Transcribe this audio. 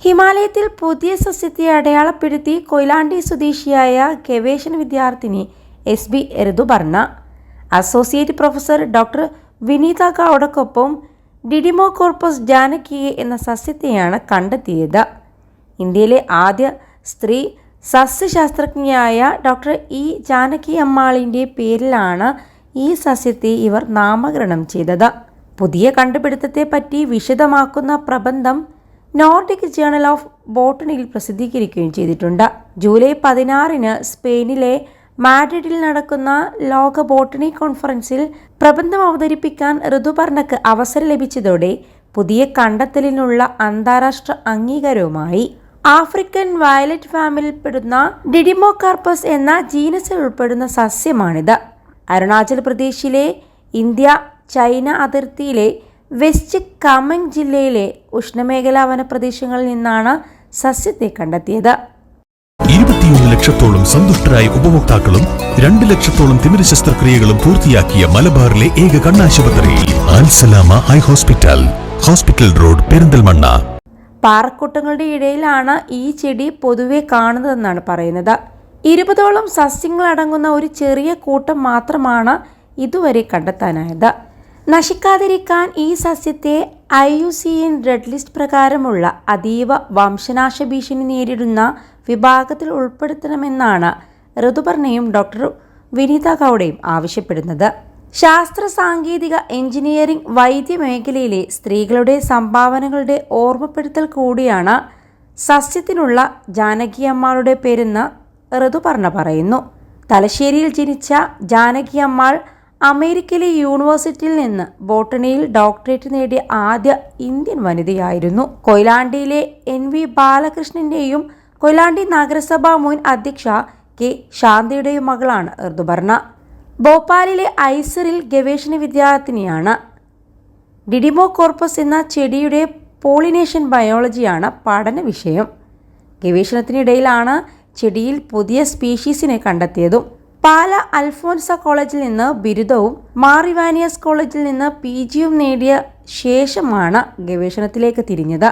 ഹിമാലയത്തിൽ പുതിയ സസ്യത്തെ അടയാളപ്പെടുത്തി കൊയിലാണ്ടി സ്വദേശിയായ ഗവേഷണ വിദ്യാർത്ഥിനി SB Rituparna, associate professor doctor Vineetha ഗൗഡക്കൊപ്പം ഡിഡിമോകോർപ്പസ് ജാനകിയെ എന്ന സസ്യത്തെയാണ് കണ്ടെത്തിയത്. ഇന്ത്യയിലെ ആദ്യ സ്ത്രീ സസ്യശാസ്ത്രജ്ഞയായ ഡോക്ടർ E ജാനകി അമ്മാളിൻ്റെ പേരിലാണ് ഈ സസ്യത്തെ ഇവർ നാമകരണം ചെയ്തത്. പുതിയ കണ്ടുപിടുത്തത്തെപ്പറ്റി വിശദമാക്കുന്ന പ്രബന്ധം നോർഡിക് ജേണൽ ഓഫ് ബോട്ടണിയിൽ പ്രസിദ്ധീകരിക്കുകയും ചെയ്തിട്ടുണ്ട്. ജൂലൈ 16-ന് സ്പെയിനിലെ മാഡ്രിഡിൽ നടക്കുന്ന ലോക ബോട്ടണി കോൺഫറൻസിൽ പ്രബന്ധം അവതരിപ്പിക്കാൻ ഋതുപർണയ്ക്ക് അവസരം ലഭിച്ചതോടെ പുതിയ കണ്ടെത്തലിനുള്ള അന്താരാഷ്ട്ര അംഗീകാരവുമായി. ആഫ്രിക്കൻ വയലറ്റ് ഫാമിലിയിൽപ്പെടുന്ന ഡിഡിമോകാർപ്പസ് എന്ന ജീനസിൽ ഉൾപ്പെടുന്ന സസ്യമാണിത്. അരുണാചൽ പ്രദേശിലെ ഇന്ത്യ ചൈന അതിർത്തിയിലെ വെസ്റ്റ് കാമെങ് ജില്ലയിലെ ഉഷ്ണമേഖലാ വനപ്രദേശങ്ങളിൽ നിന്നാണ് സസ്യത്തെ കണ്ടെത്തിയത്. 21 ലക്ഷത്തോളം സന്തുഷ്ടരായ ഉപഭോക്താക്കളും 2 ലക്ഷത്തോളം തിമിര ശസ്ത്രക്രിയകളും പൂർത്തിയാക്കിയ മലബാറിലെ ഏക കണ്ണാശുപത്രി Al Salama eye hospital, hospital road, Perinthalmanna. പാറക്കൂട്ടങ്ങളുടെ ഇടയിലാണ് ഈ ചെടി പൊതുവെ കാണുന്നതെന്നാണ് പറയുന്നത്. 20ഓളം സസ്യങ്ങൾ അടങ്ങുന്ന ഒരു ചെറിയ കൂട്ടം മാത്രമാണ് ഇതുവരെ കണ്ടെത്താനായത്. നശിക്കാതിരിക്കാൻ ഈ സസ്യത്തെ IUCN റെഡ് ലിസ്റ്റ് പ്രകാരമുള്ള അതീവ വംശനാശ ഭീഷണി നേരിടുന്ന വിഭാഗത്തിൽ ഉൾപ്പെടുത്തണമെന്നാണ് ഋതുപർണയും ഡോക്ടർ വിനീത ഗൗഡയും ആവശ്യപ്പെടുന്നത്. ശാസ്ത്ര സാങ്കേതിക എഞ്ചിനീയറിംഗ് വൈദ്യ മേഖലയിലെ സ്ത്രീകളുടെ സംഭാവനകളുടെ ഓർമ്മപ്പെടുത്തൽ കൂടിയാണ് സസ്യത്തിനുള്ള ജാനകി അമ്മാളുടെ പേരെന്ന് ഋതുപർണ പറയുന്നു. തലശ്ശേരിയിൽ ജനിച്ച ജാനകി അമ്മാൾ അമേരിക്കയിലെ യൂണിവേഴ്സിറ്റിയിൽ നിന്ന് ബോട്ടണിയിൽ ഡോക്ടറേറ്റ് നേടിയ ആദ്യ ഇന്ത്യൻ വനിതയായിരുന്നു. കൊയിലാണ്ടിയിലെ NV ബാലകൃഷ്ണന്റെയും കൊയിലാണ്ടി നഗരസഭാ മുൻ അധ്യക്ഷ K ശാന്തയുടെയും മകളാണ് ഋതുപർണ. ഭോപ്പാലിലെ ഐസറിൽ ഗവേഷണ വിദ്യാർത്ഥിനിയാണ്. ഡിഡിമോകോർപ്പസ് എന്ന ചെടിയുടെ പോളിനേഷൻ ബയോളജിയാണ് പഠന വിഷയം. ഗവേഷണത്തിനിടയിലാണ് ചെടിയിൽ പുതിയ സ്പീഷീസിനെ കണ്ടെത്തിയതും. പാല അൽഫോൻസ കോളേജിൽ നിന്ന് ബിരുദവും മാർ ഇവാനിയസ് കോളേജിൽ നിന്ന് PGയും നേടിയ ശേഷമാണ് ഗവേഷണത്തിലേക്ക് തിരിഞ്ഞത്.